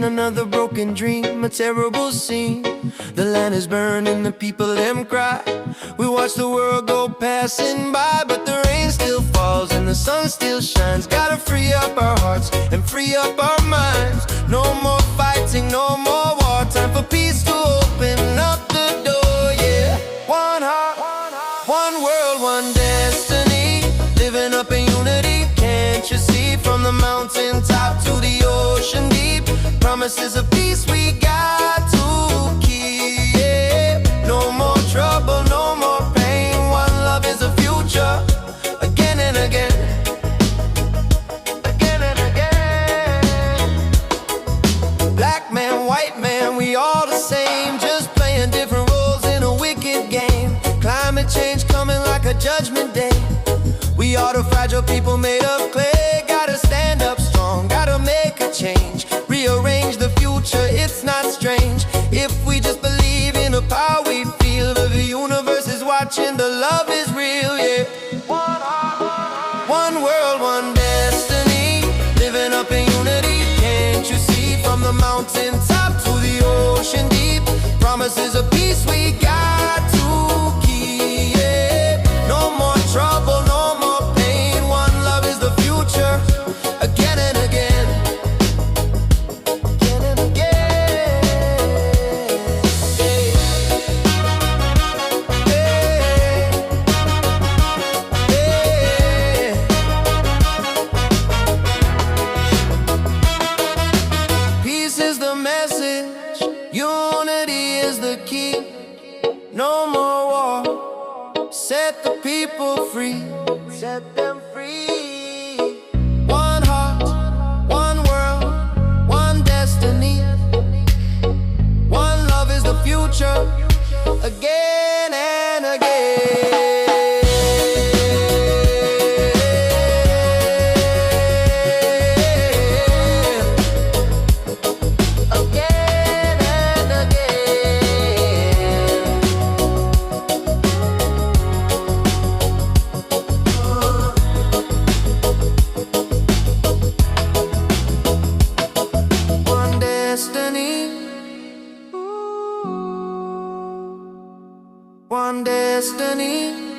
again, another broken dream, a terrible scene. The land is burning, the people them cry. We watch the world go passing by, but the rain still falls and the sun still shines. Gotta free up our hearts and free up our minds. No more fighting, no more war. Time for peace to open up the door, yeah. One heart, one world, one destiny. Living up in unity, can't you see? From the mountain top to the ocean deep, promises of peace we got to keep, yeah. No more trouble, no more pain. One love is the future. Again and again, again and again. Black man, white man, we all the same, just playing different roles in a wicked game. Climate change coming like a judgment day. We are the fragile people made of clay. Gotta stand up strong, gotta make a change. Rearrange the future, it's not strange. If we just believe in the power we feel, the universe is watching, the love is real, yeah. One heart, one world, one destiny. Living up in unity, can't you see? From the mountain top to the ocean deep, promises of peace we got to keep, yeah. No more trouble, no more pain. One love is the future. Again and again, again and again. Hey. Hey. Hey. Peace is the message, unity is the key. No more war, set the people free, set them free. One heart, one world, one destiny. One love is the future. Again and again. Again and again. One destiny, one destiny.